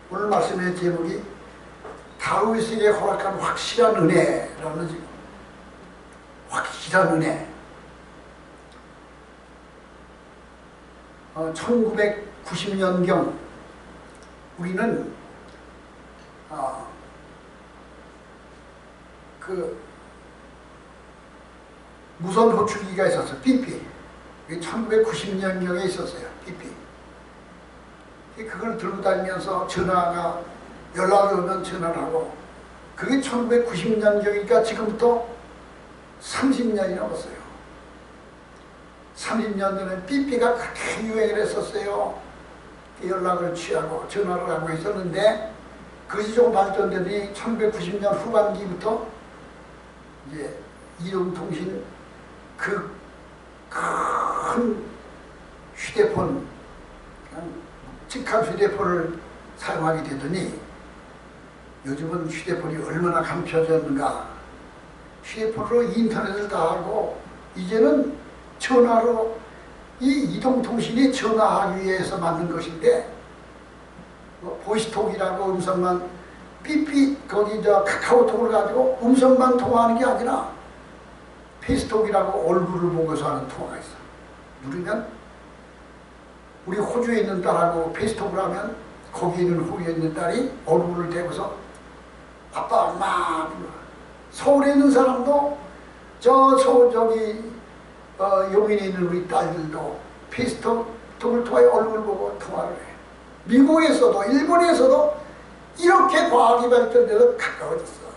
오늘 말씀의 제목이 다윗에게 허락한 확실한 은혜라는 지금 확실한 은혜. 1990년경 우리는 그 무선 호출기가 있었어요. BP. 1990년경에 있었어요. BP. 그걸 들고 다니면서 전화가 연락이 오면 전화를 하고, 그게 1990년경이니까 지금부터 30년이 넘었어요. 30년 전에 BP가 그렇게 유행을 했었어요. 연락을 취하고 전화를 하고 있었는데, 그것이 좀 발전되더니 1990년 후반기부터 이제 이동통신 그 큰 휴대폰, 직한 휴대폰을 사용하게 되더니 요즘은 휴대폰이 얼마나 간편해졌는가. 휴대폰으로 인터넷을 다 하고, 이제는 전화로, 이 이동통신이 전화하기 위해서 만든 것인데, 보이스톡이라고 음성만, BP 거기 카카오톡을 가지고 음성만 통화하는 게 아니라 페이스톡이라고 얼굴을 보고서 하는 통화가 있어. 누르면 우리 호주에 있는 딸하고 페이스톡을 하면 거기 있는 호주에 있는 딸이 얼굴을 대고서 아빠 엄마. 서울에 있는 사람도 저기 용인에 있는 우리 딸들도 페이스톡을 통해 얼굴 보고 통화를 해. 미국에서도 일본에서도 이렇게 과학이 발전돼서 가까워졌어.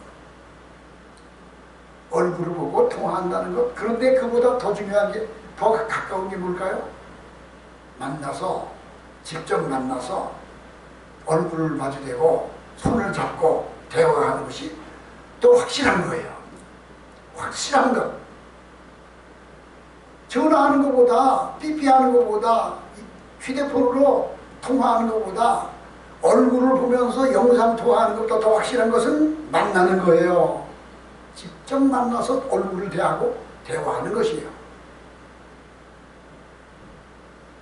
얼굴을 보고 통화한다는 것. 그런데 그보다 더 중요한 게, 더 가까운 게 뭘까요? 만나서, 직접 만나서 얼굴을 마주대고 손을 잡고 대화하는 것이 또 확실한 거예요. 확실한 것. 전화하는 것보다, BP하는 것보다, 휴대폰으로 통화하는 것보다 얼굴을 보면서 영상 통화하는 것보다 더 확실한 것은 만나는 거예요. 직접 만나서 얼굴을 대하고 대화하는 것이에요.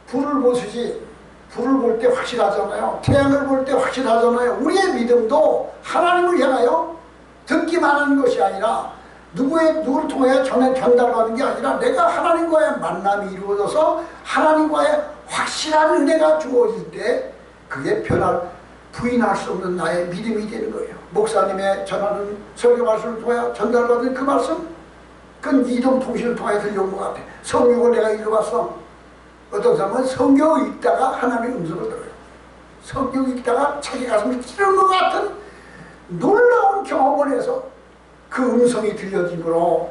불을 보시지, 불을 볼 때 확실하잖아요. 태양을 볼 때 확실하잖아요. 우리의 믿음도 하나님을 향하여 듣기만 하는 것이 아니라, 누구를 통해 전달받는 게 아니라 내가 하나님과의 만남이 이루어져서 하나님과의 확실한 은혜가 주어질 때, 그게 부인할 수 없는 나의 믿음이 되는 거예요. 목사님의 전하는 설교 말씀을 통해 전달받은 그 말씀, 그건 이동통신을 통해 들려온 것 같아. 성경을 내가 읽어봤어. 어떤 사람은 성경을 읽다가 하나님의 음성을 들어요. 성경을 읽다가 자기 가슴이 찌르는 것 같은 놀라운 경험을 해서 그 음성이 들려짐으로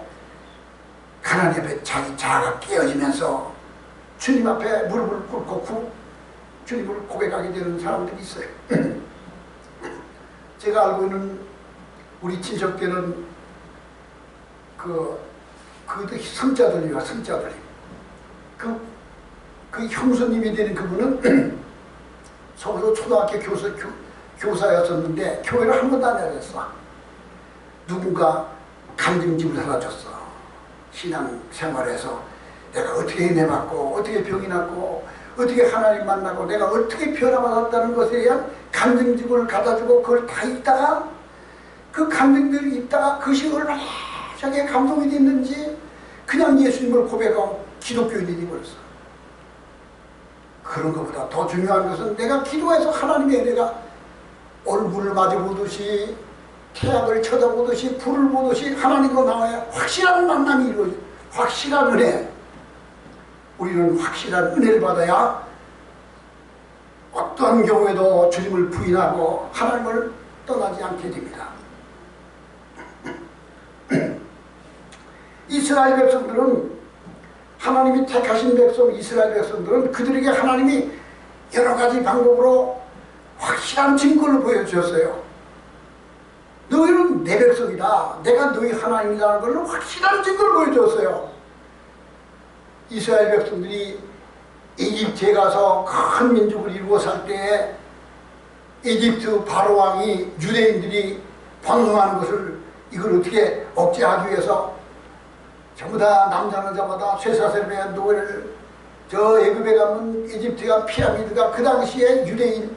하나님 앞에 자기 자아가 깨어지면서 주님 앞에 무릎을 꿇고 주님을 고백하게 되는 사람들이 있어요. 제가 알고 있는 우리 친척들은 그것도 성자들이야, 성자들이. 그 형수님이 되는 그분은 서울도 초등학교 교사였었는데 교회를 한 번도 안 다녔어. 누군가 간증집을 사라졌어. 신앙생활에서 내가 어떻게 은혜받고, 어떻게 병이 났고, 어떻게 하나님 만나고, 내가 어떻게 변화받았다는 것에 대한 간증집을 갖다주고, 그걸 다 읽다가, 그 간증들을 읽다가 그것이 얼마나 자기의 감동이 됐는지 그냥 예수님을 고백하고 기독교인이 되어버렸어. 그런 것보다 더 중요한 것은 내가 기도해서 하나님의 은혜가 얼굴을 마주보듯이, 태양을 쳐다보듯이, 불을 보듯이 하나님과 나와야 확실한 만남이 이루어져. 확실한 은혜. 우리는 확실한 은혜를 받아야 어떤 경우에도 주님을 부인하고 하나님을 떠나지 않게 됩니다. 이스라엘 백성들은, 하나님이 택하신 백성 이스라엘 백성들은 그들에게 하나님이 여러 가지 방법으로 확실한 증거를 보여주셨어요. 너희는 내 백성이다, 내가 너희 하나님이라는 걸 확실한 증거를 보여줬어요. 이스라엘 백성들이 이집트에 가서 큰 민족을 이루어 살 때에 이집트 바로왕이 유대인들이 방황하는 것을, 이걸 어떻게 억제하기 위해서 전부 다 남자는 자마다 쇠사슬에 노예를, 저 애굽에 가면 이집트가 피라미드가 그 당시에 유대인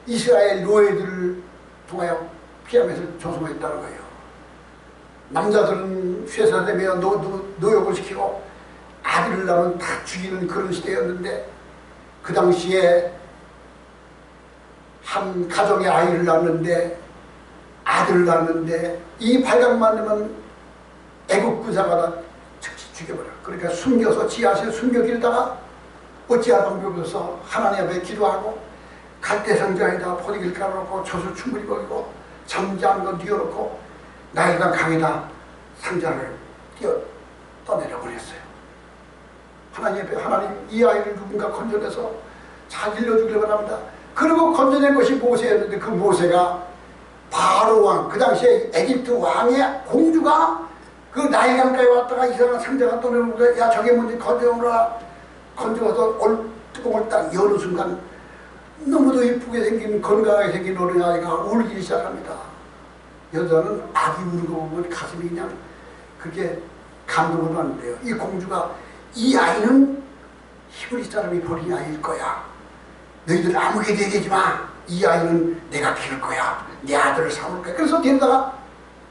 이스라엘 노예들을 통하여 피하면서 조성했다는 거예요. 남자들은 쇠사되며 노역을 시키고 아들을 낳으면 다 죽이는 그런 시대였는데, 그 당시에 한 가정의 아이를 낳는데, 아들을 낳는데 이 발각만 되면 애국 군사가 다 즉시 죽여버려. 그러니까 숨겨서 지하실에 숨겨기다가 어찌할 방법이 없어 하나님 앞에 기도하고 갈대상자에다 포도기를 깔아놓고 젖을 충분히 먹이고 잠자는 건 뉘어놓고 나이가 강에다 상자를 떠내려 보냈어요. 하나님 앞에, 하나님 이 아이를 누군가 건져내서 잘 일러주길 바랍니다. 그리고 건져낸 것이 모세였는데, 그 모세가 바로 왕, 그 당시에 에집트 왕의 공주가 그 나일강가에 왔다가 이상한 상자가 떠내려오는데, 야 저게 뭔지 건져오라. 건져서 뚜껑을 딱 여는 순간 너무도 이쁘게 생긴, 건강하게 생긴 어린아이가 울기 시작합니다. 여자는 아기 우는 거 보면 가슴이 그냥 그게 감동을 받는데요. 이 공주가, 이 아이는 히브리 사람이 버린 아이일 거야. 너희들 아무게 얘기하지 마. 이 아이는 내가 키울 거야. 내 아들을 삼을 거야. 그래서 데려다가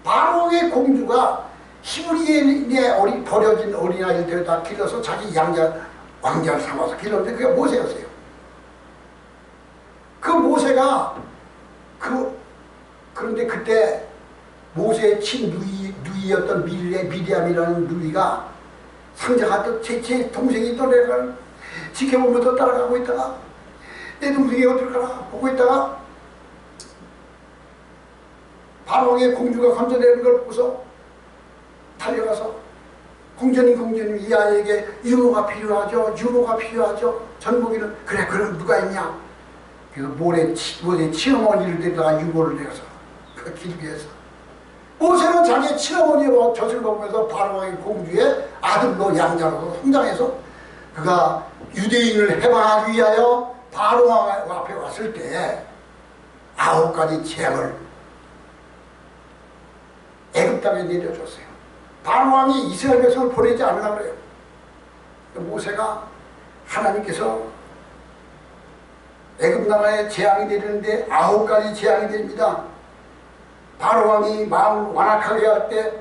바로의 공주가 히브리인의 버려진 어린아이를 데려다 길러서 자기 왕자를 삼아서 길렀는데, 그게 모세였어요. 그 모세가 그런데 그때 모세의 친누이였던 미리암이라는 누이가 상자가 또 제 동생이 또 내가 지켜보면서 따라가고 있다가 내 동생이 어떨까나 보고 있다가 바로의 공주가 건져내는 걸 보고서 달려가서 공주님 이 아이에게 유모가 필요하죠. 전복이는 그래 그럼 누가 있냐. 그래서 모래 친어머니를 데려다가 유모를 내서 그 길게 해서 모세는 자기 친어머니와 젖을 먹으면서 바로의 공주의 아들로 양자로 성장해서 그가 유대인을 해방하기 위하여 바로 왕 앞에 왔을 때 9가지 재앙을 애굽 땅에 내려줬어요. 바로 왕이 이스라엘 백성을 보내지 않으려고 그래요. 모세가 하나님께서 애굽 나라에 재앙이 내리는데 9가지 재앙이 내립니다. 바로 왕이 마음을 완악하게 할 때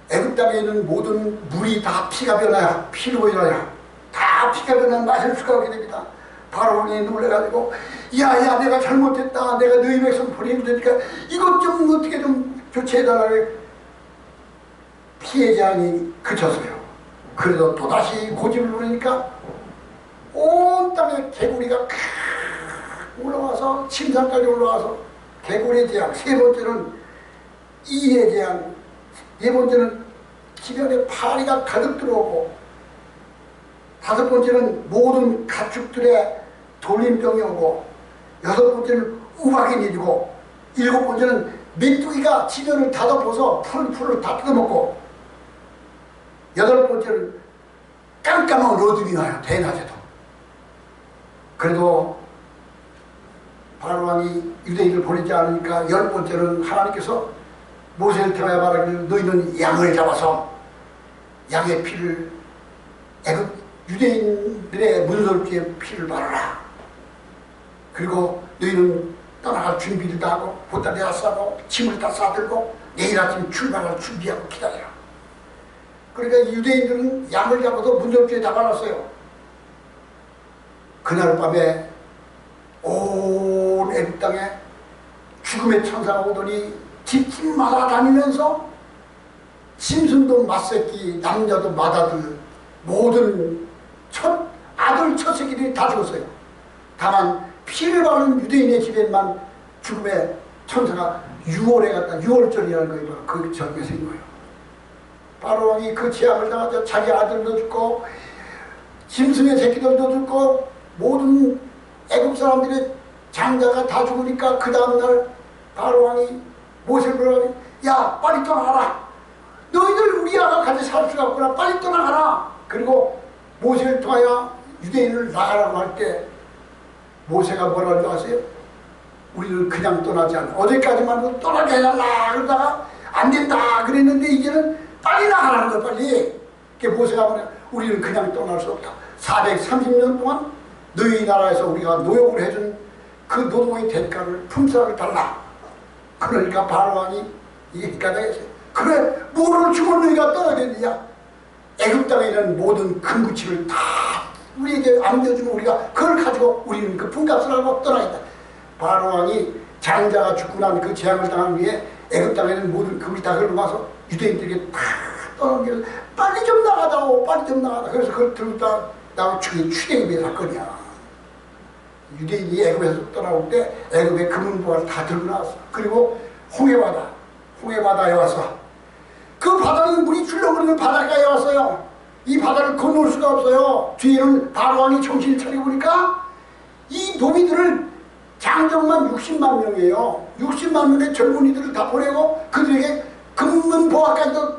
애굽 땅에 있는 모든 물이 다 피가 변하여 피로 변하여 다 피가 변하여 마실 수가 없게 됩니다. 바로 왕이 놀래가지고 야야 내가 잘못했다. 내가 너희 백성 보내면 되니까 이것 좀 어떻게 좀 조치해달라고 피해 재앙이 그쳤어요. 그래도 또다시 고집을 부리니까 온 땅에 개구리가 올라와서 침상까지 올라와서 개구리의 재앙, 세 번째는 이의 재앙, 네 번째는 기변에 파리가 가득 들어오고, 다섯 번째는 모든 가축들의 돌림병이 오고, 여섯 번째는 우박이 내리고, 일곱 번째는 메뚜기가 지면을 닫아보서 풀을 다 뜯어먹고, 여덟 번째는 깜깜한 어둠이 와요. 대낮에도. 그래도 바로 왕이 유대인을 보내지 않으니까 열 번째는 하나님께서 모세를 통하여 말하기를 너희는 양을 잡아서 양의 피를 애굽 유대인들의 문설주의 피를 바르라. 그리고 너희는 떠나갈 준비를 다 하고 보따리 다 싸고 짐을 다 싸들고 내일 아침 출발할 준비하고 기다려라. 그러니까 유대인들은 양을 잡아서 문설주에 다 발랐어요. 그날 밤에 온 애굽 땅에 죽음의 천사가 오더니 집집마다 다니면서 짐승도 맏새끼, 남자도 맏아들, 모든 아들 첫 새끼들이 다 죽었어요. 다만 피를 바른 유대인의 집에만 죽음의 천사가 6월에 갔다 6월절이라는 거예요. 그 절기가 생긴 거예요. 바로 왕이 그 재앙을 당하자 자기 아들도 죽고 짐승의 새끼들도 죽고 모든 애굽 사람들의 장자가 다 죽으니까 그 다음날 바로 왕이 모세를 불러가니 야 빨리 떠나가라. 너희들 우리 아가 같이 살 수가 없구나. 빨리 떠나가라. 그리고 모세를 통하여 유대인을 나가라고 할 때 모세가 뭐라는 줄 아세요? 우리는 그냥 떠나지 않아. 어제까지만 해도 떠나게 해달라 그러다가 안 된다 그랬는데 이제는 빨리 나가라는 거야. 빨리. 그게 모세가 뭐냐, 우리는 그냥 떠날 수 없다. 430년 동안 너희 나라에서 우리가 노역을 해준 그 그 노동의 대가를 품삯을 달라. 그러니까 바로왕이 이게 가다했어요. 그래, 뭐를 주고 너희가 떠나겠느냐? 애굽 땅에 있는 모든 금구치를 다 우리에게 안겨주면 우리가 그걸 가지고 우리는 그 품값을 하고 떠나겠다. 바로왕이 장자가 죽고 난 그 재앙을 당한 후에 애굽 땅에 있는 모든 금을 다 흘러가서 유대인들에게 다 떠넘겨 빨리 좀 나가다오, 빨리 좀 나가다. 그래서 그걸 들었다 나와 출애굽의 사건이야. 유대인이 애굽에서 떠나올 때 애굽의 금은보화를 다 들고 나왔어. 그리고 홍해바다에 와서 그 바다는 물이 출렁거리는 바닷가에 왔어요. 이 바다를 건널 수가 없어요. 뒤에는 바로왕이 정신을 차려보니까 이 노비들을 장정만 60만 명이에요. 60만 명의 젊은이들을 다 보내고 그들에게 금은보화까지도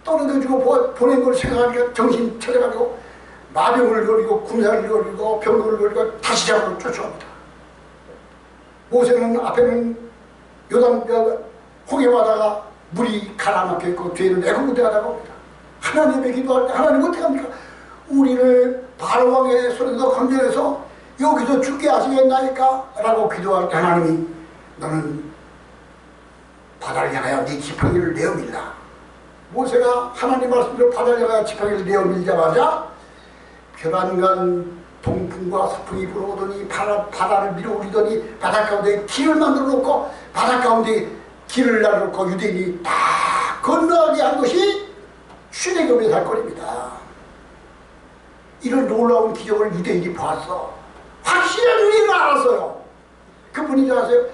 떨어져주고 보낸 걸 생각하니까 정신 차려가지고 마병을 걸리고 군사를 걸리고 병거를 걸리고 다시 잡으러 쫓아옵니다. 모세는 앞에는 홍해바다가 물이 가라막혀 있고 뒤에는 애굽부대가 다가옵니다. 하나님의 기도할 때 하나님 어떻게 합니까? 우리를 바로왕의 손에서 건져내서 여기서 죽게 하시겠나이까? 라고 기도할 때 하나님이 너는 바다를 향하여 네 지팡이를 내어밀라. 모세가 하나님 말씀대로 바다를 향하여 지팡이를 내어밀자마자 벼랑간 동풍과 서풍이 불어오더니 바다를 밀어올리더니 바닷가운데 길을 만들어 놓고 바닷가운데 길을 날려놓고 유대인이 다 건너가게 한 것이 출애굽의 사건입니다. 이런 놀라운 기적을 유대인이 봤어. 확실한 의미를 알았어요. 그분이 아세요?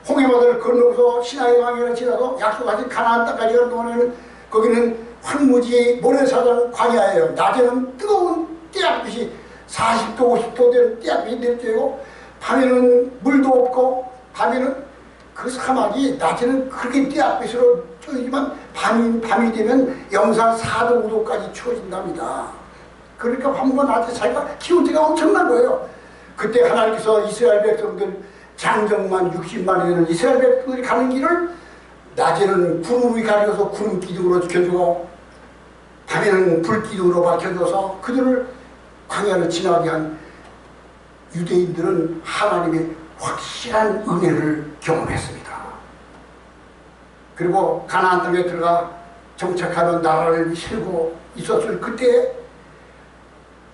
홍해바다를 건너서 시나이 강을 지나서 약속하신 가나안 땅까지 가는 동안에는 거기는 황무지 모래사장 광야예요. 낮에는 뜨거운 띠약빛이 40도 50도 되는 띠약빛이 내리쬐고 밤에는 물도 없고 밤에는 그 사막이 낮에는 그렇게 띠약빛으로 쪼이지만 밤이 되면 영상 4도 5도까지 추워진답니다. 그러니까 밤과 낮에 차이가 기온차가 엄청난 거예요. 그때 하나님께서 이스라엘 백성들 장정만 60만이 되는 이스라엘 백성들이 가는 길을 낮에는 구름이 가려서 구름 기둥으로 지켜주고 밤에는 불 기둥으로 밝혀줘서 그들을 광야를 지나게 한 유대인들은 하나님의 확실한 은혜를 경험했습니다. 그리고 가나안 땅에 들어가 정착하는 나라를 세우고 있었을 그때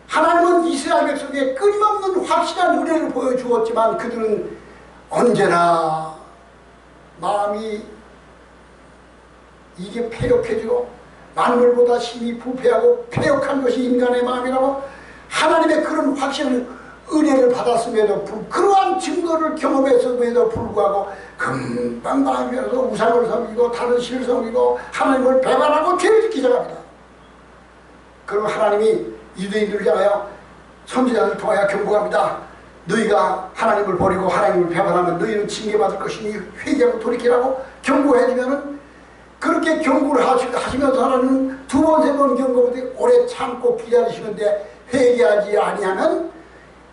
하나님은 이스라엘 백성에게 끊임없는 확실한 은혜를 보여주었지만 그들은 언제나 마음이 이게 패역해지고 만물보다 심히 부패하고 패역한 것이 인간의 마음이라고 하나님의 그런 확실한 은혜를 받았음에도 그러한 증거를 경험했음에도 불구하고 금방 마음에서 우상을 섬기고 다른 신을 섬기고 하나님을 배반하고 죄를 짓기 시작합니다. 그럼 하나님이 유대인들을 향하여 선지자들을 통하여 경고합니다. 너희가 하나님을 버리고 하나님을 배반하면 너희는 징계받을 것이니 회개하고 돌이키라고 경고해주면은 그렇게 경고를 하시면서 하나님은 두 번, 세 번 경고하되 오래 참고 기다리시는데 회개하지 아니하면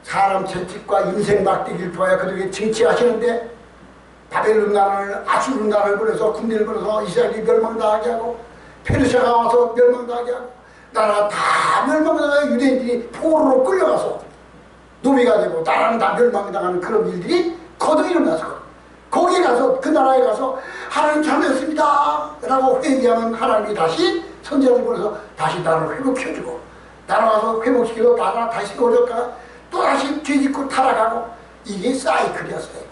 사람 채찍과 인생 막대기를 통하여 그들에게 징치하시는데 바벨론 나라를 아수르 나라를 보내서 군대를 보내서 이스라엘이 멸망당하게 하고 페르시아가 와서 멸망당하게 하고 나라가 다 멸망당하여 유대인들이 포로로 끌려가서 노비가 되고 나라는 다 멸망당하는 그런 일들이 거듭 일어났어. 거기에 가서 그 나라에 가서 하나님 잘못했습니다 라고 회개하면 하나님이 다시 선지자를 보내서 다시 나라를 회복해주고 나라 와서 회복시키고 나라 다시 거렸다가 또 다시 뒤집고 타락하고 이게 사이클이야. 사이클.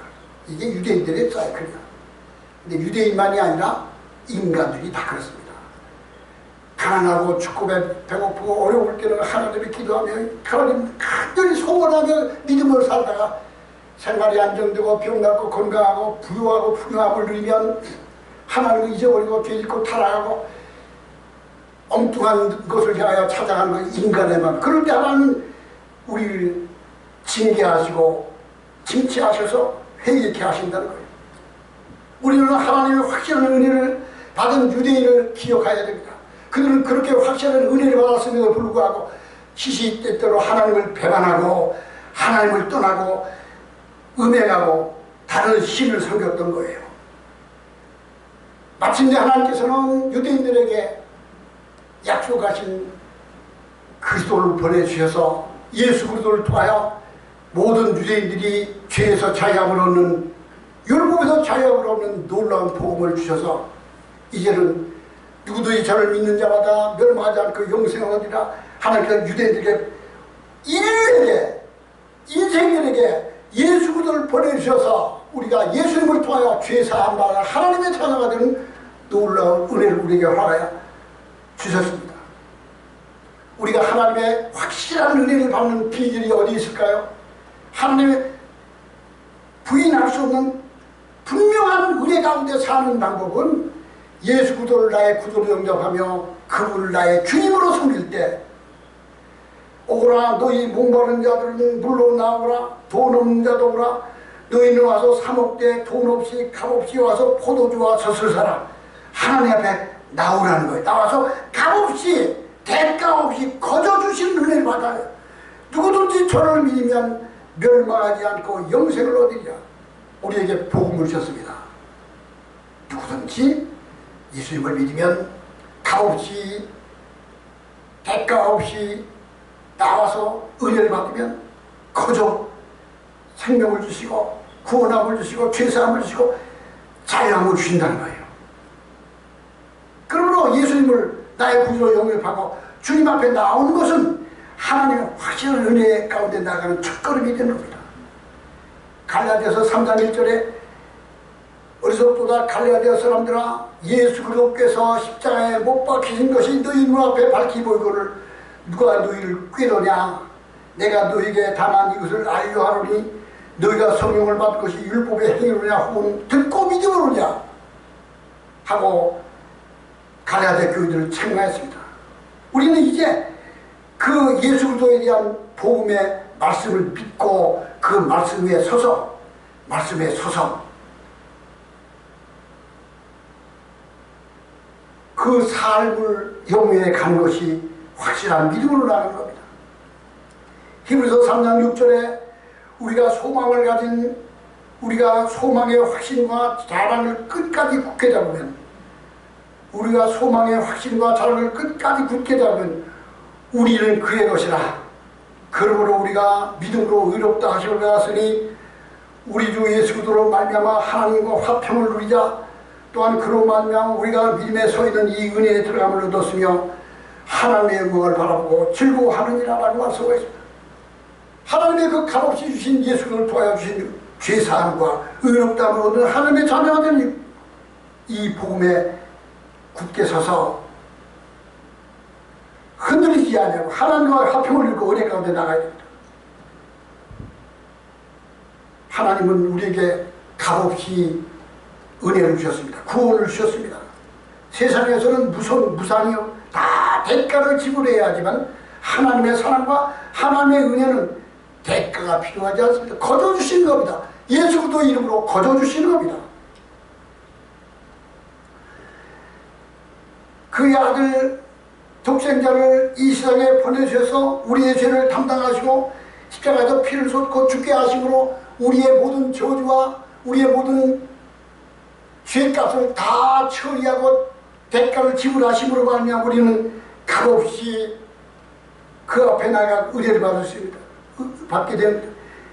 이게 유대인들의 사이클이야. 근데 유대인만이 아니라 인간들이 다 그렇습니다. 가난하고 춥고 배고프고 어려울 때는 하나님께 기도하며 하나님 간절히 소원하며 믿음을 살다가 생활이 안정되고 병 낫고 건강하고 부유하고 풍요함을 누리면 하나님을 잊어버리고 뒤집고 타락하고 엉뚱한 것을 향하여 찾아가는 건 인간의 마음. 그럴 때 하나님은 우리를 징계하시고 징치하셔서 회개케 하신다는 거예요. 우리는 하나님의 확실한 은혜를 받은 유대인을 기억해야 됩니다. 그들은 그렇게 확실한 은혜를 받았음에도 불구하고 시시때때로 하나님을 배반하고 하나님을 떠나고 음행하고 다른 신을 섬겼던 거예요. 마침내 하나님께서는 유대인들에게 약속하신 그리스도를 보내주셔서 예수 그리스도를 통하여 모든 유대인들이 죄에서 자유함을 얻는, 율법에서 자유함을 얻는 놀라운 복음을 주셔서 이제는 누구든지 저를 믿는 자마다 멸망하지 않고 영생을 얻으리라. 하나님께서 유대인들에게 인류에게, 인생들에게 예수 그리스도를 보내주셔서 우리가 예수님을 통하여 죄사함 받아 하나님의 자녀가 되는 놀라운 은혜를 우리에게 허락하여 주셨습니다. 우리가 하나님의 확실한 은혜를 받는 비결이 어디 있을까요? 하나님의 부인할 수 없는 분명한 은혜 가운데 사는 방법은 예수 그리스도를 나의 구주로 영접하며 그분을 나의 주님으로 섬길 때, 오라 너희 목마른 자들은 물로 나오라, 돈 없는 자도 오라, 너희는 와서 사목대 돈 없이 값없이 와서 포도주와 젖을 사라. 하나님 앞에 나오라는 거예요. 나와서 값없이 대가 없이 거저 주신 은혜를 받아요. 누구든지 저를 믿으면 멸망하지 않고 영생을 얻으리라. 우리에게 복음을 주셨습니다. 누구든지 예수님을 믿으면 값없이 대가 없이 나와서 은혜를 받으면 거저 생명을 주시고 구원함을 주시고 죄사함을 주시고 자유함을 주신다는 거예요. 그러므로 예수님을 나의 구주로 영접하고 주님 앞에 나오는 것은 하나님의 확실한 은혜 가운데 나가는 첫걸음이 되는 겁니다. 갈라디아서 3장 1절에 어리석도다 갈라디아 사람들아, 예수 그리스도께서 십자가에 못 박히신 것이 너희 눈앞에 밝히 보이거늘 누가 너희를 꾀더냐. 내가 너희에게 다만 이것을 알려 하노니 너희가 성령을 받은 것이 율법의 행위로냐 혹은 듣고 믿음으로냐 하고 갈라디아 교인들을 책망했습니다. 우리는 이제 그 예수 그리스도에 대한 복음의 말씀을 믿고 그 말씀 위에 서서 그 삶을 영위해 가는 것이 확실한 믿음으로 나가는 겁니다. 히브리서 3장 6절에 우리가 소망의 확신과 자랑을 끝까지 굳게 잡으면, 우리가 소망의 확신과 자랑을 끝까지 굳게 잡으면 우리는 그의 것이라. 그러므로 우리가 믿음으로 의롭다 하심을 받았으니 우리 주 예수 그리스도로 말미암아 하나님과 화평을 누리자. 또한 그로 말미암아 우리가 믿음에 서 있는 이 은혜에 들어감을 얻었으며 하나님의 영광을 바라보고 즐거워하느니라 라고 말씀하고 있습니다. 하나님의 그 값없이 주신 예수 그리스도를 통하여 주신 죄사함과 의롭다함을 얻는 하나님의 자녀가 되는 이 복음에 굳게 서서 흔들리지 않냐고 하나님과 화평을 이루고 은혜 가운데 나가야 됩니다. 하나님은 우리에게 값없이 은혜를 주셨습니다. 구원을 주셨습니다. 세상에서는 무상이요 다 대가를 지불해야 하지만 하나님의 사랑과 하나님의 은혜는 대가가 필요하지 않습니다. 거저 주신 겁니다. 예수 그리스도 이름으로 거저 주시는 겁니다. 그의 아들 독생자를 이 세상에 보내주셔서 우리의 죄를 담당하시고 십자가에서 피를 쏟고 죽게 하심으로 우리의 모든 저주와 우리의 모든 죄값을 다 처리하고 대가를 지불하심으로 말미암아 우리는 값없이 그 앞에 나가 은혜를 받게 됩니다.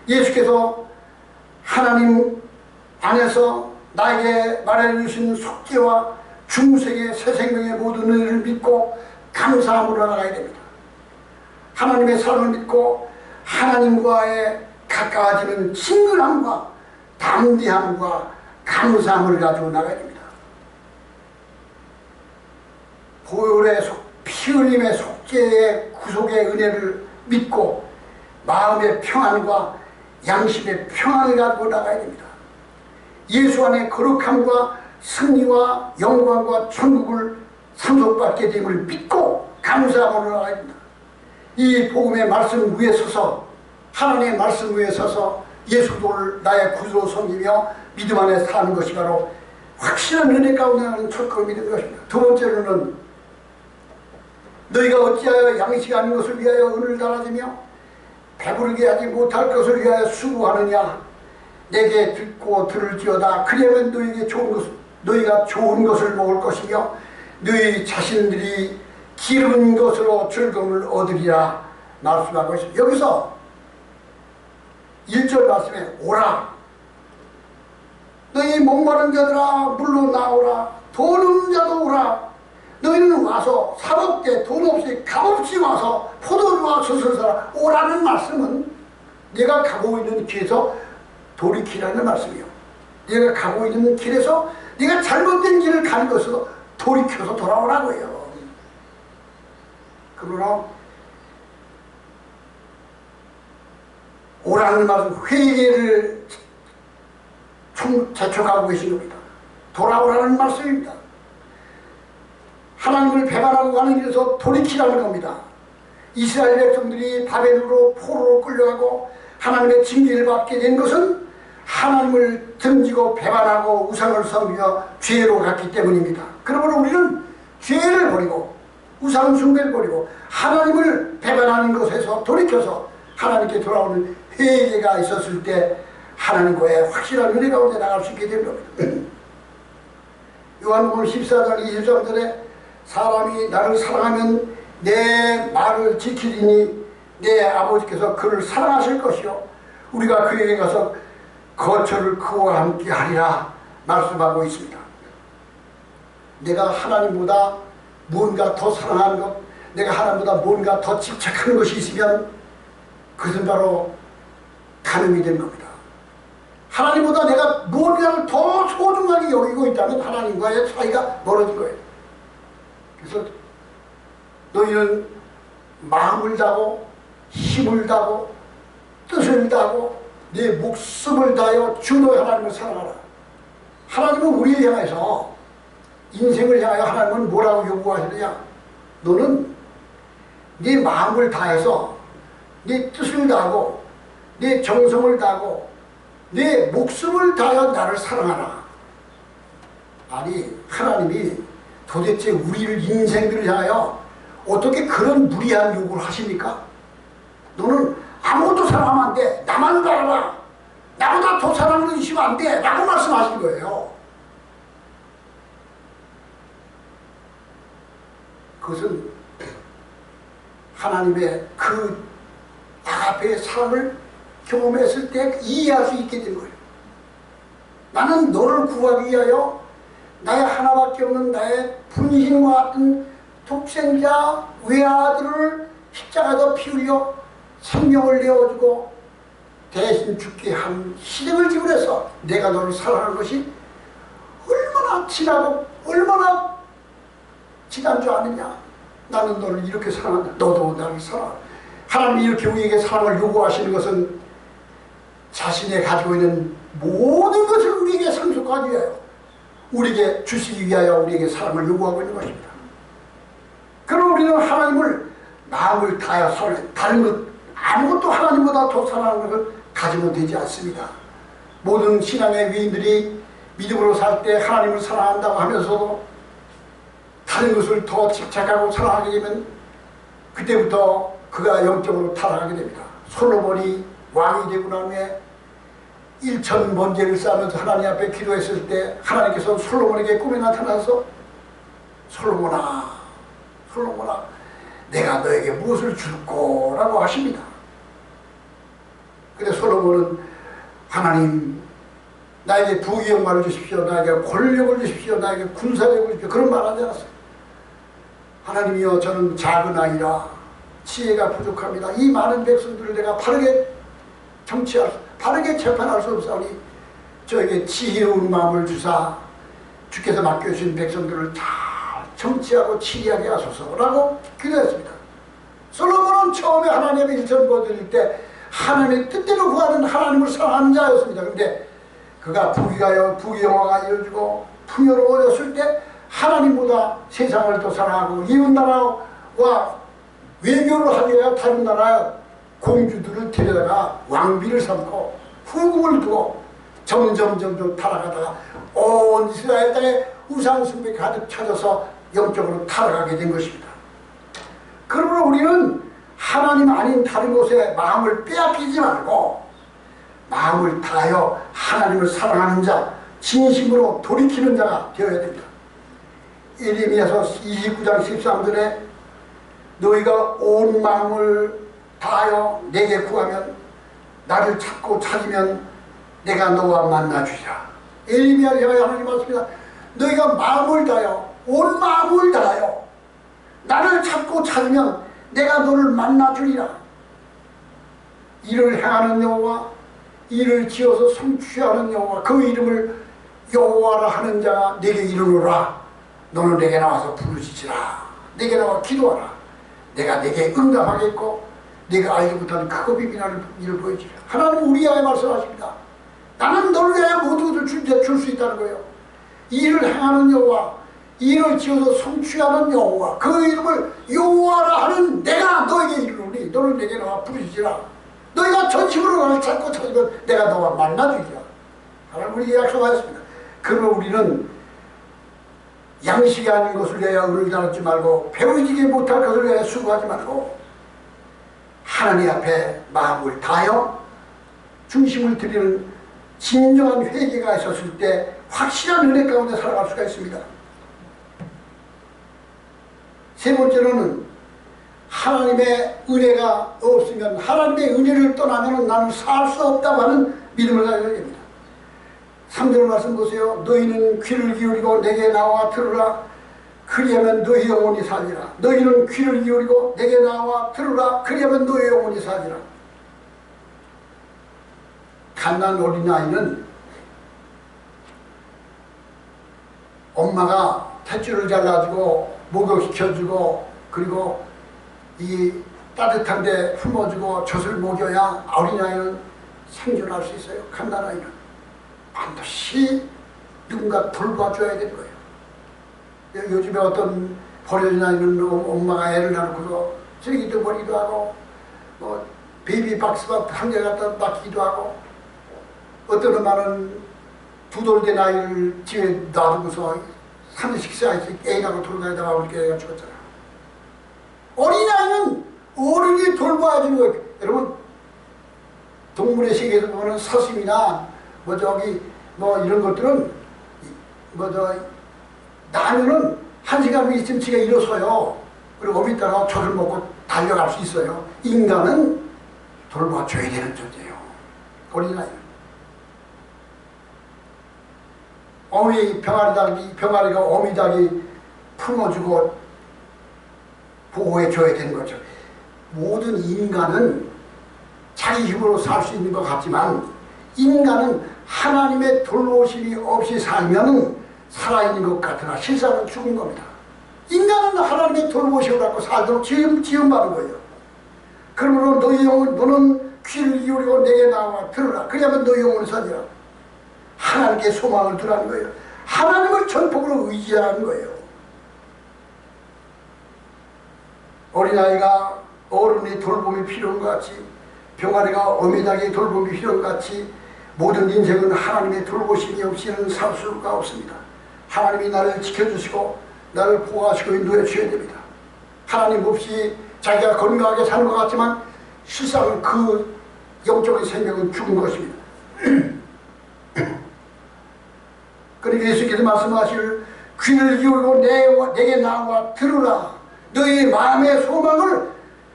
예수께서 하나님 안에서 나에게 말해주신 속죄와 중생의 새 생명의 모든 은혜를 믿고 감사함으로 나가야 됩니다. 하나님의 사랑을 믿고 하나님과의 가까워지는 친근함과 담대함과 감사함을 가지고 나가야 됩니다. 보혈의 피 흘림의 속죄의 구속의 은혜를 믿고 마음의 평안과 양심의 평안을 가지고 나가야 됩니다. 예수 안의 거룩함과 승리와 영광과 천국을 상속받게 됨을 믿고 감사함으로 나가야 됩니다. 이 복음의 말씀 위에 서서 하나님의 말씀 위에 서서 예수 그리스도를 나의 구주로 섬기며 믿음 안에 사는 것이 바로 확실한 은혜 가운데 하는 첫걸음이 되는 것입니다. 두 번째로는 너희가 어찌하여 양식 아닌 것을 위하여 은을 달아지며 배부르게 하지 못할 것을 위하여 수고하느냐. 내게 듣고 들을지어다. 그리하면 너희가 좋은 것을 먹을 것이며 너희 자신들이 기른 것으로 즐거움을 얻으리라 말씀하고 있습니다. 여기서 1절 말씀에 오라. 너희 목마른 자들아 물로 나오라. 돈 없는 자도 오라. 너희는 와서 사먹되 돈 없이 값없이 와서 포도주와 젖을 사라. 오라는 말씀은 내가 가고 있는 길에서 돌이키라는 말씀이요. 내가 가고 있는 길에서 네가 잘못된 길을 가는 것으로 돌이켜서 돌아오라고 해요. 그러나 오라는 말은 회개를 재촉하고 계신 겁니다. 돌아오라는 말씀입니다. 하나님을 배반하고 가는 길에서 돌이키라는 겁니다. 이스라엘 백성들이 바벨론으로 포로로 끌려가고 하나님의 징계를 받게 된 것은 하나님을 등지고 배반하고 우상을 섬기며 죄로 갔기 때문입니다. 그러므로 우리는 죄를 버리고 우상 숭배를 버리고 하나님을 배반하는 것에서 돌이켜서 하나님께 돌아오는 회개가 있었을 때 하나님과의 확실한 은혜 가운데 나갈 수 있게 된 겁니다. 요한복음 14장 23절에 사람이 나를 사랑하면 내 말을 지키리니 내 아버지께서 그를 사랑하실 것이요 우리가 그에게 가서 거처를 그와 함께 하리라 말씀하고 있습니다. 내가 하나님보다 뭔가 더 사랑하는 것, 내가 하나님보다 뭔가 더 집착하는 것이 있으면 그것은 바로 간음이 된 겁니다. 하나님보다 내가 뭔가를 더 소중하게 여기고 있다면 하나님과의 사이가 멀어진 거예요. 그래서 너희는 마음을 다하고 힘을 다하고 뜻을 다하고 내 목숨을 다하여 주 너의 하나님을 사랑하라. 하나님은 우리를 향해서 인생을 향하여 하나님은 뭐라고 요구하시느냐? 너는 네 마음을 다해서 네 뜻을 다하고 네 정성을 다하고 내 목숨을 다하여 나를 사랑하라. 아니 하나님이 도대체 우리를 인생들을 향하여 어떻게 그런 무리한 요구를 하십니까? 너는 아무것도 사랑하면 안 돼. 나만 바라봐. 나보다 더 사랑을 주시면 안 돼. 라고 말씀하신 거예요. 그것은 하나님의 그 아가페의 사랑을 경험했을 때 이해할 수 있게 된 거예요. 나는 너를 구하기 위하여 나의 하나밖에 없는 나의 분신과 같은 독생자 외아들을 십자가에다 피 흘려 생명을 내어주고 대신 죽게 한 희생을 지불해서 내가 너를 사랑하는 것이 얼마나 진하고 얼마나 진한 줄 아느냐. 나는 너를 이렇게 사랑한다. 너도 나를 사랑한다. 하나님이 이렇게 우리에게 사랑을 요구하시는 것은 자신이 가지고 있는 모든 것을 우리에게 상속하기 위하여 우리에게 주시기 위하여 우리에게 사랑을 요구하고 있는 것입니다. 그럼 우리는 하나님을 마음을 다하여 사랑해. 다른 것 아무것도 하나님보다 더 사랑하는 것을 가지면 되지 않습니다. 모든 신앙의 위인들이 믿음으로 살 때 하나님을 사랑한다고 하면서도 다른 것을 더 집착하고 사랑하게 되면 그때부터 그가 영적으로 타락하게 됩니다. 솔로몬이 왕이 되고 난 후에 1천 번제를 쌓으면서 하나님 앞에 기도했을 때 하나님께서 솔로몬에게 꿈에 나타나서 솔로몬아 내가 너에게 무엇을 줄 거라고 하십니다. 근데 솔로몬은 하나님 나에게 부귀영화를 주십시오. 나에게 권력을 주십시오. 나에게 군사력을 주십시오. 그런 말 하지 않았어요. 하나님이여 저는 작은 아이라 지혜가 부족합니다. 이 많은 백성들을 내가 바르게 바르게 재판할 수 없사오니 저에게 지혜로운 마음을 주사 주께서 맡겨주신 백성들을 다 정치하고 치리하게 하소서라고 기도했습니다. 솔로몬은 처음에 하나님의 일천번 드릴 때 하나님의 뜻대로 구하는 하나님을 사랑하는 자였습니다. 그런데 그가 부귀영화가 이루어지고 풍요로워졌을 때 하나님보다 세상을 더 사랑하고 이웃나라와 외교를 하기 위하여 다른 나라의 공주들을 데려다가 왕비를 삼고 후궁을 두고 점점 타락하다가 온 이스라엘 땅에 우상숭배 가득 찾아서 영적으로 타락하게 된 것입니다. 그러므로 우리는 하나님 아닌 다른 곳에 마음을 빼앗기지 말고 마음을 다하여 하나님을 사랑하는 자, 진심으로 돌이키는 자가 되어야 됩니다. 예레미야서 29장 13절에 너희가 온 마음을 다하여 내게 구하면 나를 찾고 찾으면 내가 너와 만나주리라. 에레미야를 향하여 하나님 말씀입니다. 너희가 마음을 다하여 온 마음을 다하여 나를 찾고 찾으면 내가 너를 만나주리라. 이를 행하는 여호와, 이를 지어서 성취하는 여호와, 그 이름을 여호와라 하는 자가 내게 이르노라. 너는 내게 나와서 부르짖으라. 내게 나와 기도하라. 내가 내게 응답하겠고 내가 알지 못하는 크고 비밀한 일을 보여주리라. 하나님은 우리에게 말씀하십니다. 나는 너를 위하여 모든 것을 줄 수 있다는 거예요. 이를 행하는 여호와, 이를 지어서 성취하는 여호와, 그 이름을 여호와라 하는 내가 너에게 이르노니 너는 내게 나와 부르짖으라. 너희가 전심으로 나를 찾고 찾으면 내가 너와 만나주리라. 하나님 우리에게 약속하셨습니다. 그러면 우리는 양식이 아닌 것을 위하여 은을 나누지 말고 배워지지 못할 것을 위하여 수고하지 말고 하나님 앞에 마음을 다하여 중심을 드리는 진정한 회개가 있었을 때 확실한 은혜 가운데 살아갈 수가 있습니다. 세 번째로는 하나님의 은혜가 없으면, 하나님의 은혜를 떠나면 나는 살 수 없다고 하는 믿음을 가져야 됩니다. 3절 말씀 보세요. 너희는 귀를 기울이고 내게 나와 들으라. 그리하면 너희 영혼이 살리라. 너희는 귀를 기울이고 내게 나와 들으라. 그리하면 너희 영혼이 살리라. 갓난 어린아이는 엄마가 탯줄을 잘라주고 목욕시켜주고 그리고 이 따뜻한 데 품어주고 젖을 먹여야 어린아이는 생존할 수 있어요. 갓난아이는 반드시 누군가 돌봐줘야 되는 거예요. 요즘에 어떤 버려진 아이는 엄마가 애를 낳고서 쓰레기도 버리기도 하고 뭐 베이비 박스만 한 개 갖다 맡기기도 하고, 어떤 엄마는 2돌 된 아이를 집에 놔두고서 30세 애인하고 돌아다니다가 우리 애가 죽었잖아. 어린아이는 어른이 돌봐야 되는 거예요. 여러분 동물의 세계에서 보면 사슴이나 뭐 저기 뭐 이런 것들은 뭐 저 나면은 1시간 있으면 지가 일어서요. 그리고 어미다가 젖을 먹고 달려갈 수 있어요. 인간은 돌봐줘야 되는 존재예요. 어린아이는. 어미 병아리가 어미닭이 품어주고 보호해줘야 되는 거죠. 모든 인간은 자기 힘으로 살 수 있는 것 같지만 인간은 하나님의 돌보심이 없이 살면 살아있는 것 같으나 실상은 죽은 겁니다. 인간은 하나님의 돌보심을 갖고 살도록 지음받은 거예요. 그러므로 너희 영혼, 너는 귀를 기울이고 내게 나와 들으라. 그래야만 너희 영혼을 살리라. 하나님께 소망을 두라는 거예요. 하나님을 전폭으로 의지하는 거예요. 어린아이가 어른의 돌봄이 필요한 것 같이, 병아리가 어미닭의 돌봄이 필요한 것 같이 모든 인생은 하나님의 돌보심이 없이는 살 수가 없습니다. 하나님이 나를 지켜주시고 나를 보호하시고 인도해 주셔야 됩니다. 하나님 없이 자기가 건강하게 사는 것 같지만 실상은 그 영적인 생명은 죽은 것입니다. 그러니까 예수께서 말씀하실 귀를 기울이고 내게 나와 들으라. 너희 마음의 소망을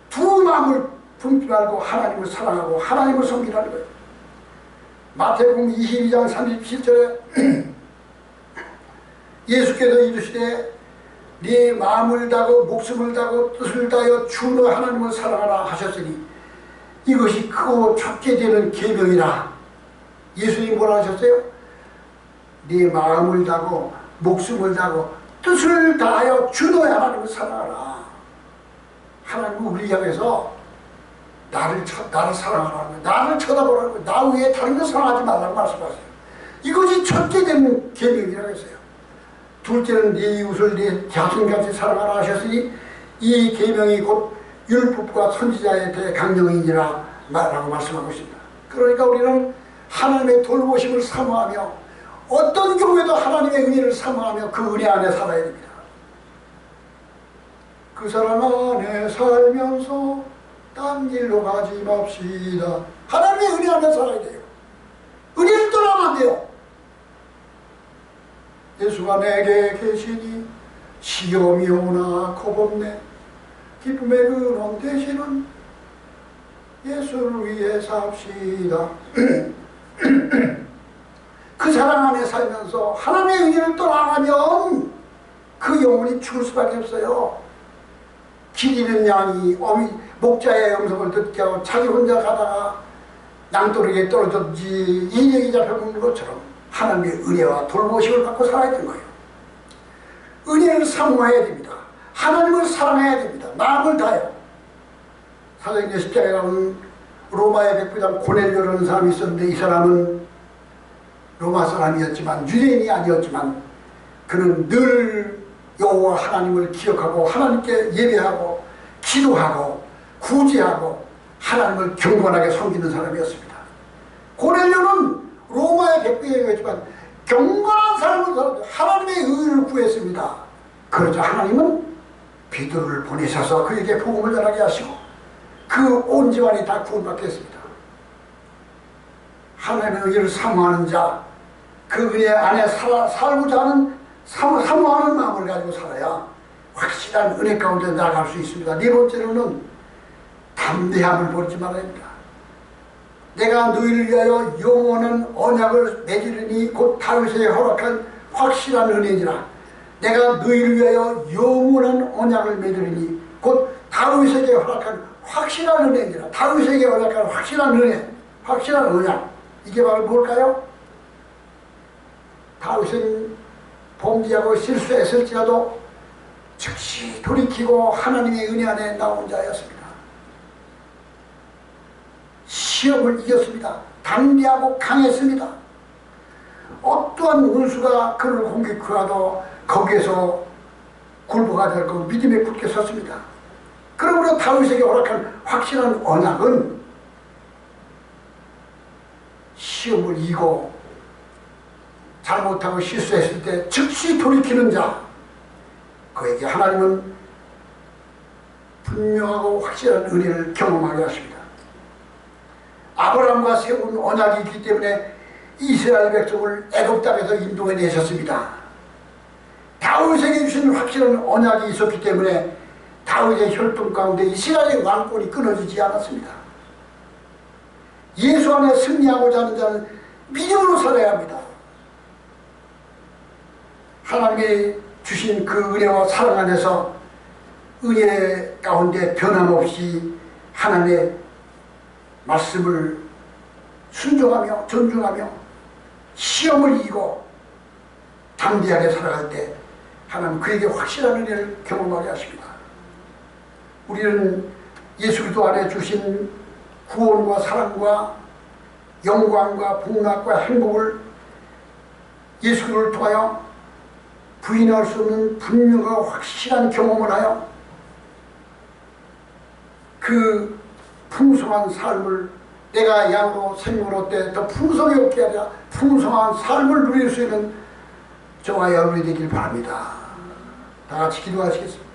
두 마음을 품지 말고 하나님을 사랑하고 하나님을 섬기라는 거예요. 마태복음 22장 37절에 예수께서 이르시되 네 마음을 다하고 목숨을 다하고 뜻을 다하여 주 너 하나님을 사랑하라 하셨으니 이것이 크고 작게 되는 계명이라. 예수님이 뭐라 하셨어요? 네 마음을 다하고 목숨을 다하고 뜻을 다하여 주 너의 하나님을 사랑하라. 하나님은 우리 향해서 나를 사랑하라는 거예요. 나를 쳐다보라는 거예요. 나 외에 다른 거 사랑하지 말라고 말씀하세요. 이것이 첫째 되는 계명이라고 했어요. 둘째는 네 이웃을 네 자신같이 사랑하라 하셨으니 이 계명이 곧 율법과 선지자에 대해 강령이니라 라고 말씀하고 있습니다. 그러니까 우리는 하나님의 돌보심을 사모하며 어떤 경우에도 하나님의 은혜를 사모하며 그 은혜 안에 살아야 됩니다. 그 사랑 안에 살면서 딴 길로 가지 맙시다. 하나님의 은혜 안에 살아야 돼요. 은혜를 떠나면 안 돼요. 예수가 내게 계시니 시험이 오나 겁없네. 기쁨의 근원 되시는 예수를 위해 삽시다. 그 사랑 안에 살면서 하나님의 의를 떠나가면 그 영혼이 죽을 수밖에 없어요. 길 잃은 양이 목자의 음성을 듣게 하고 자기 혼자 가다가 양도리에 떨어졌지 인형이 잡혀먹는 것처럼 하나님의 은혜와 돌보심을 받고 살아야 되는 거예요. 은혜를 사모해야 됩니다. 하나님을 사랑해야 됩니다. 마음을 다해요. 사도행전 10장에 나오는 로마의 백부장 고넬료라는 사람이 있었는데, 이 사람은 로마 사람이었지만 유대인이 아니었지만 그는 늘 여호와 하나님을 기억하고 하나님께 예배하고 기도하고 구제하고 하나님을 경건하게 섬기는 사람이었습니다. 고넬료는 로마의 백부장이었지만 경건한 삶을 하나님의 의를 구했습니다. 그러자 하나님은 베드로를 보내셔서 그에게 복음을 전하게 하시고 그 온 집안이 다 구원받게 했습니다. 하나님의 의를 사모하는 자, 그 은혜 안에 살고자 하는 사모하는 마음을 가지고 살아야 확실한 은혜 가운데 나아갈 수 있습니다. 네 번째로는 담대함을 버리지 말아야 합니다. 내가 너희를 위하여 영원한 언약을 맺으리니 곧 다윗에게 허락한 확실한 은혜니라. 내가 너희를 위하여 영원한 언약을 맺으리니 곧 다윗에게 허락한 확실한 은혜니라. 다윗에게 허락한 확실한 은혜, 확실한 언약. 이게 바로 뭘까요? 다윗은 범죄하고 실수했을지라도 즉시 돌이키고 하나님의 은혜 안에 나온 자였습니다. 시험을 이겼습니다. 담대하고 강했습니다. 어떠한 원수가 그를 공격하도 거기에서 굴복하지 않고 믿음에 굳게 섰습니다. 그러므로 다윗에게 허락한 확실한 언약은 시험을 이기고 잘못하고 실수했을 때 즉시 돌이키는 자, 그에게 하나님은 분명하고 확실한 은혜를 경험하게 하십니다. 아브라함과 세운 언약이 있기 때문에 이스라엘 백성을 애굽 땅에서 인도해 내셨습니다. 다윗에게 주신 확실한 언약이 있었기 때문에 다윗의 혈통 가운데 이스라엘의 왕권이 끊어지지 않았습니다. 예수 안에 승리하고자 하는 자는 믿음으로 살아야 합니다. 하나님이 주신 그 은혜와 사랑 안에서 은혜 가운데 변함없이 하나님의 말씀을 순종하며 존중하며 시험을 이기고 담대하게 살아갈 때 하나님 그에게 확실한 은혜를 경험하게 하십니다. 우리는 예수 그리스도 안에 주신 구원과 사랑과 영광과 복락과 행복을 예수 그리스도를 통하여 부인할 수 없는 분명하고 확실한 경험을 하여 그 풍성한 삶을 내가 양으로 생명으로 때 더 풍성히 얻게 하려 풍성한 삶을 누릴 수 있는 저와 여러분이 되길 바랍니다. 다 같이 기도하시겠습니다.